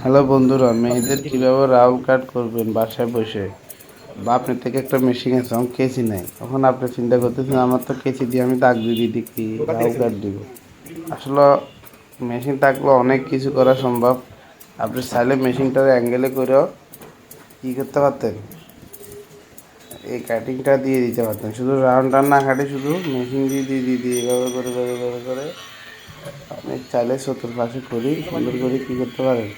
Hello বন্ধুরা, মেয়েদের কীভাবে রাউন্ড কাট করবেন বাসায় বসে, বা আপনার থেকে একটা মেশিন আছে, আমার কেচি নাই। তখন আপনি চিন্তা করতেছেন আমার তো কেচি দিয়ে আমি দাগ দিয়ে দিই, কি রাউন্ড কাট দিব। আসলে মেশিন থাকলে অনেক কিছু করা সম্ভব। আপনি চাইলে মেশিনটার অ্যাঙ্গেলে করেও কী করতে পারতেন, এই কাটিংটা দিয়ে দিতে পারতেন। শুধু রাউন্ডটা না কাটে, শুধু মেশিন দিয়ে দিয়ে দিয়ে দিয়ে এভাবে করে এভাবে করে আপনি চাইলে চতুর্পাশে করি সুন্দর করে কী করতে পারেন।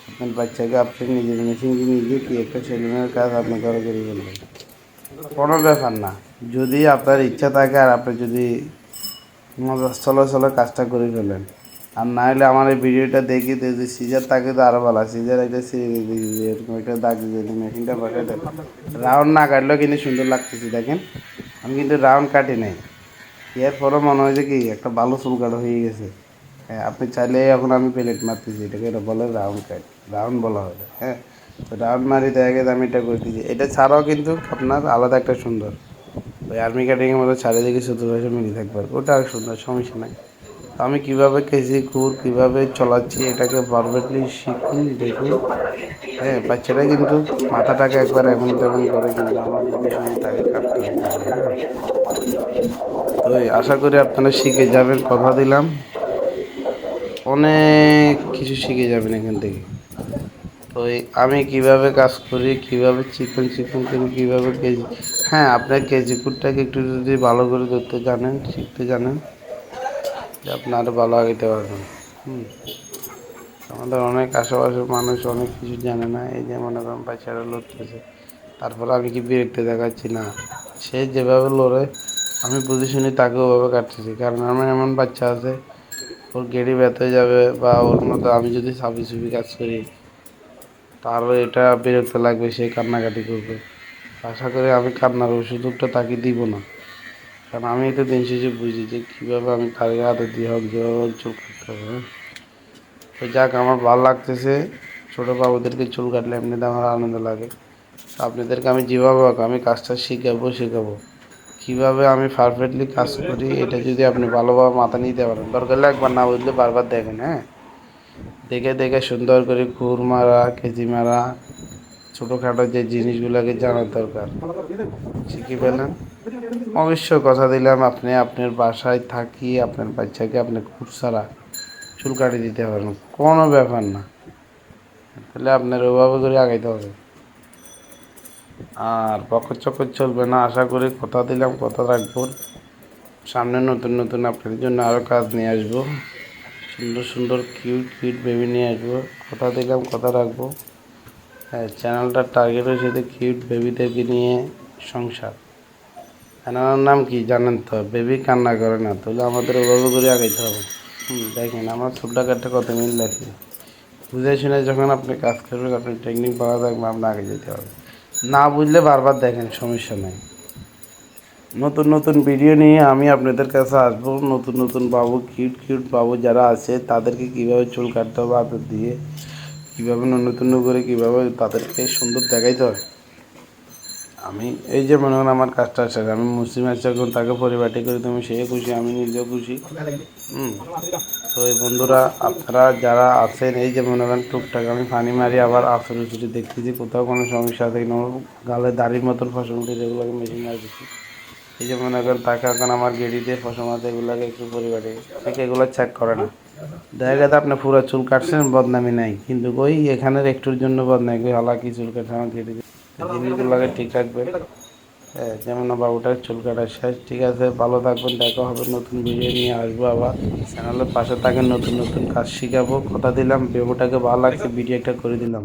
আপনার বাচ্চাকে আপনি নিজের মেশিন দিয়ে নিজে কি একটা সেলুনের কাজ আপনি করে করে বলবেন, কোনো ব্যাপার না। যদি আপনার ইচ্ছা থাকে আর আপনি যদি মজা চলো চলো কাজটা করে ফেলেন, আর না হলে আমার এই ভিডিওটা দেখি যদি সিজার থাকে তো আরও ভালো। সিজার একটা এরকম একটা দাগ দিয়ে মেশিনটা বসাই দেন। রাউন্ড না কাটলেও কিন্তু সুন্দর লাগতেছে, দেখেন আমি কিন্তু রাউন্ড কাটি নাই। এর পরও মনে হয় যে কি একটা ভালো চুল কাটা হয়ে গেছে। হ্যাঁ, আপনি চাইলে এখন আমি প্লেট মারতেছি, এটাকে এটা বলে রাউন্ড কাট, রাউন্ড বলা হয়। হ্যাঁ, তো রাউন্ড মারি দেখা গেছে আমি এটা করে দিচ্ছি। এটা ছাড়াও কিন্তু আপনার আলাদা একটা সুন্দর ওই আর্মি কাটিংয়ের মতো চারিদিকে চতুর্পাশে মিলি থাকবে, ওটা আর সুন্দর, সমস্যা নাই। তো আমি কীভাবে কেজি কুর কীভাবে চলাচ্ছি এটাকে পারফেক্টলি শিখুন, দেখুন। হ্যাঁ, বাচ্চারা কিন্তু মাথাটাকে একবার এমন তেমন করে, কিন্তু আমার যদি শুনি তাকে কাটতে হবে। তো আশা করি আপনারা শিখে যাবেন, কথা দিলাম। অনেক কিছু শিখে যাবেন এখান থেকে। তো আমি কিভাবে কাজ করি, কিভাবে চিকন চিকন করি, কিভাবে কেজি, হ্যাঁ আপনার কেজি কুটটাকে একটু যদি ভালো করে ধরতে জানেন, শিখতে জানেন, যে আপনি আরও ভালো আগাইতে পারবেন। হুম, আমাদের অনেক আশেপাশের মানুষ অনেক কিছু জানে না। এই যে মনে করেন বাচ্চারা লড়তেছে, তারপরে আমি কি বিরক্তি দেখাচ্ছি না, সে যেভাবে লড়ে আমি বুঝে শুনি তাকে ওভাবে কাটতেছি। কারণ আমার এমন বাচ্চা আছে, ওর গেড়ি ব্যথা হয়ে যাবে, বা ওর মতো আমি যদি সাবি সুবি কাজ করি তারও এটা বিরক্ত লাগবে, সে কান্নাকাটি করবে। আশা করি আমি কান্নার ওই সুযোগটা তাকে দিব না, কারণ আমি তো দিন শেষে বুঝি যে কীভাবে আমি তাকে হাতে দিয়ে হোক যেভাবে হোক চুল কাটতে হবে। তো যাক, আমার ভালো লাগতেছে। ছোটো বাবুদেরকে চুল কাটলে এমনিতে আমার আনন্দ লাগে। তো আপনাদেরকে আমি যেভাবে হোক আমি কাজটা শেখাবো। কীভাবে আমি পারফেক্টলি কাজ করি এটা যদি আপনি ভালোভাবে মাথা নিতে পারেন, দরকার হলে একবার না বুঝলে বারবার দেখেন। হ্যাঁ, দেখে দেখে সুন্দর করে খুর মারা, কেজি মারা, ছোটোখাটো যে জিনিসগুলোকে জানার দরকার শিখে ফেলেন। অবশ্য কথা দিলাম, আপনি আপনার বাসায় থাকি আপনার বাচ্চাকে আপনি খুব সারা চুল কাটিয়ে দিতে পারেন, কোনো ব্যাপার না। তাহলে আপনার ওভাবে করে আগাইতে হবে, আর বকর চকর চলবে না। আশা করি কথা দিলাম, কথা রাখবো। সামনে নতুন নতুন আপনাদের জন্য আরও কাজ নিয়ে আসবো, সুন্দর সুন্দর কিউট কিউট বেবি নিয়ে আসবো। কথা দিলাম, কথা রাখবো। হ্যাঁ, চ্যানেলটার টার্গেট হচ্ছে যে কিউট বেবিদেরকে নিয়ে সংসার। চ্যানেলের নাম কি জানেন তো, বেবি কান্না করে না। তাহলে আমাদের ওভাবে করে আগাইতে হবে। দেখেন আমার ছোট্টখাট্টা কত মিল লেখে, বুঝে শুনে যখন আপনি কাজ করবেন, আপনার টেকনিক ভালো থাকবে, আপনার আগে যেতে হবে। না বুঝলে বারবার দেখেন, সমস্যা নেই। নতুন নতুন ভিডিও নিয়ে আমি আপনাদের কাছে আসবো। নতুন নতুন বাবু, কিউট কিউট বাবু যারা আছে তাদেরকে কীভাবে চুল কাটতে হবে হাতের দিয়ে, কীভাবে নতুন করে কীভাবে তাদেরকে সুন্দর দেখাইতে হয়। আমি এই যে মনে করেন আমার কাজটা শেষ, আমি মুসলিম আসছি, এখন তাকে পরিপাটি করে তুমি সে খুশি, আমি নিজেও খুশি। হুম, তো এই বন্ধুরা আপনারা যারা আছেন, এই যে মনে করেন টুকটাক আমি পানি মারি, আবার আসলে ছুটি দেখতেছি কোথাও কোনো সমস্যা আছে কিনা, আমার গালে দাড়ির মতন ফসল উঠে যেগুলোকে মেশিন মারতেছি। এই যে মনে করেন তাকে এখন আমার গেড়ি দিয়ে ফসল মারতে, এগুলোকে একটু পরিপাটি, অনেকে এগুলো চেক করে না। দেখা গেছে আপনি পুরো চুল কাটছেন, বদনামি নাই, কিন্তু ওই এখানের একটুর জন্য বদনামি, ওই হালাকি চুল কাটছে আমার গেড়ি দিয়ে। জিনিসগুলোকে ঠিক রাখবে। হ্যাঁ, যেমন বাবুটার চুল কাটা শেষ। ঠিক আছে, ভালো থাকবেন, দেখা হবে, নতুন ভিডিও নিয়ে আসবো আবার। চ্যানেলের পাশে থাকেন, নতুন নতুন কাজ শিখাবো, কথা দিলাম। বেবুটাকে ভালো লাগছে, ভিডিও একটা করে দিলাম।